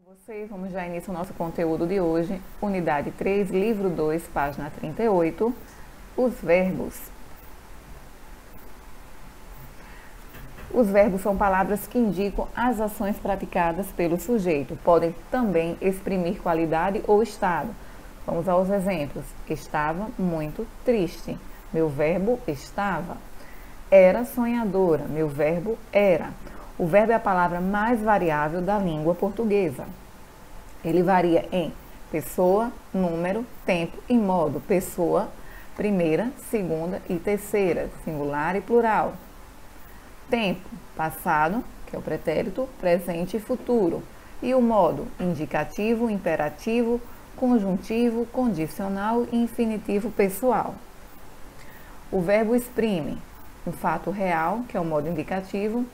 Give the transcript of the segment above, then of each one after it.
Vocês, vamos já iniciar o nosso conteúdo de hoje, unidade 3, livro 2, página 38, os verbos. Os verbos são palavras que indicam as ações praticadas pelo sujeito. Podem também exprimir qualidade ou estado. Vamos aos exemplos. Estava muito triste. Meu verbo estava. Era sonhadora. Meu verbo era. O verbo é a palavra mais variável da língua portuguesa. Ele varia em pessoa, número, tempo e modo. Pessoa, primeira, segunda e terceira, singular e plural. Tempo, passado, que é o pretérito, presente e futuro. E o modo, indicativo, imperativo, conjuntivo, condicional e infinitivo pessoal. O verbo exprime um fato real, que é o modo indicativo,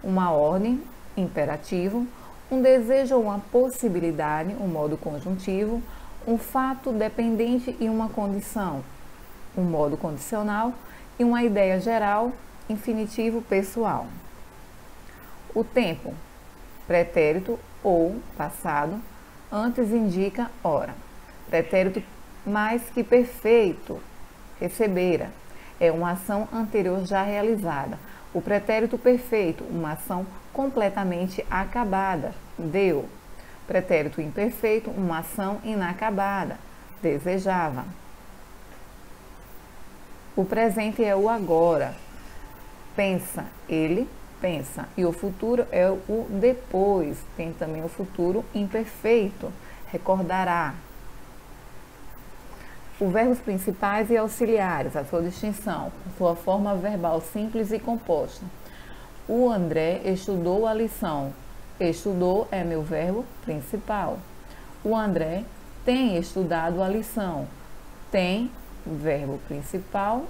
uma ordem, imperativo, um desejo ou uma possibilidade, um modo conjuntivo, um fato dependente e uma condição, um modo condicional, e uma ideia geral, infinitivo pessoal. O tempo, pretérito ou passado, antes indica hora. Pretérito mais que perfeito, recebera, é uma ação anterior já realizada. O pretérito perfeito, uma ação completamente acabada, deu. Pretérito imperfeito, uma ação inacabada, desejava. O presente é o agora. Pensa, ele pensa. E o futuro é o depois. Tem também o futuro imperfeito, recordará. Os verbos principais e auxiliares, a sua distinção, sua forma verbal simples e composta. O André estudou a lição. Estudou é meu verbo principal. O André tem estudado a lição. Tem, verbo principal,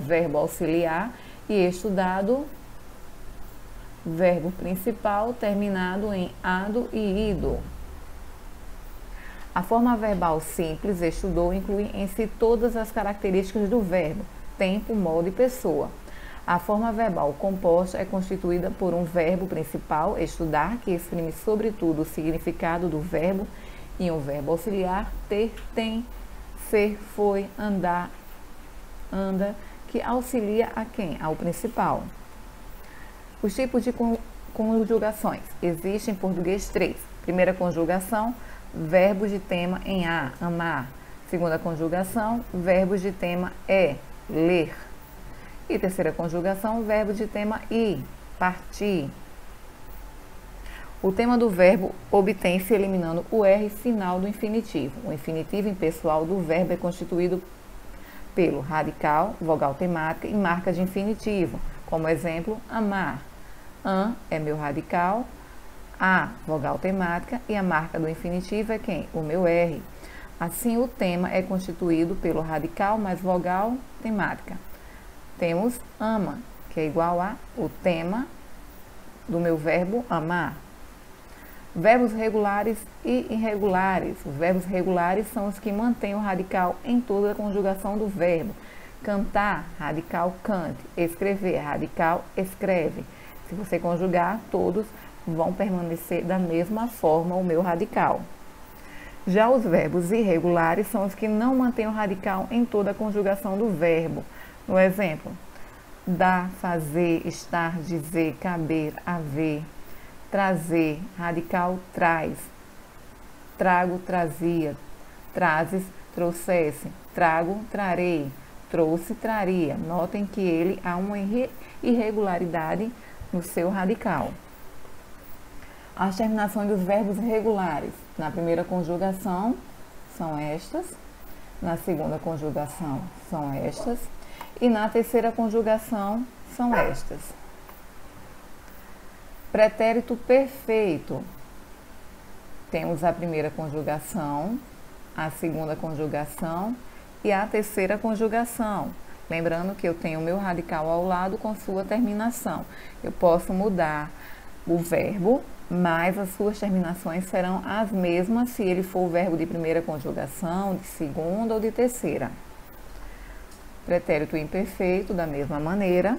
verbo auxiliar, e estudado, verbo principal terminado em ado e ido. A forma verbal simples, estudou, inclui em si todas as características do verbo, tempo, modo e pessoa. A forma verbal composta é constituída por um verbo principal, estudar, que exprime sobretudo o significado do verbo, e um verbo auxiliar, ter, tem, ser, foi, andar, anda, que auxilia a quem? Ao principal. Os tipos de conjugações. Existem em português 3. Primeira conjugação, verbos de tema em a, amar. Segunda conjugação, verbos de tema é, ler. E terceira conjugação, verbo de tema ir, partir. O tema do verbo obtém-se eliminando o R final do infinitivo. O infinitivo impessoal do verbo é constituído pelo radical, vogal temática e marca de infinitivo. Como exemplo, amar. Am é meu radical, a, vogal temática, e a marca do infinitivo é quem? O meu R. Assim, o tema é constituído pelo radical mais vogal temática. Temos ama, que é igual a o tema do meu verbo amar. Verbos regulares e irregulares. Os verbos regulares são os que mantêm o radical em toda a conjugação do verbo. Cantar, radical cante. Escrever, radical escreve. Se você conjugar, todos vão permanecer da mesma forma o meu radical. Já os verbos irregulares são os que não mantêm o radical em toda a conjugação do verbo. No exemplo, dar, fazer, estar, dizer, caber, haver, trazer, radical traz, trago, trazia, trazes, trouxesse, trago, trarei, trouxe, traria. Notem que ele há uma irregularidade no seu radical. As terminações dos verbos regulares. Na primeira conjugação são estas, na segunda conjugação são estas, e na terceira conjugação são estas. Pretérito perfeito. Temos a primeira conjugação, a segunda conjugação e a terceira conjugação. Lembrando que eu tenho o meu radical ao lado com sua terminação. Eu posso mudar o verbo, mas as suas terminações serão as mesmas se ele for o verbo de primeira conjugação, de segunda ou de terceira. Pretérito imperfeito, da mesma maneira.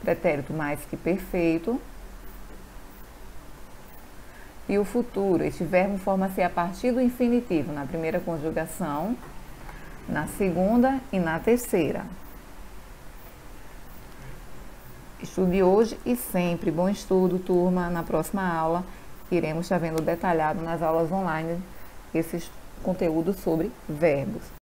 Pretérito mais que perfeito. E o futuro, este verbo forma-se a partir do infinitivo na primeira conjugação, na segunda e na terceira. Estude hoje e sempre. Bom estudo, turma. Na próxima aula, iremos estar vendo detalhado nas aulas online esses conteúdos sobre verbos.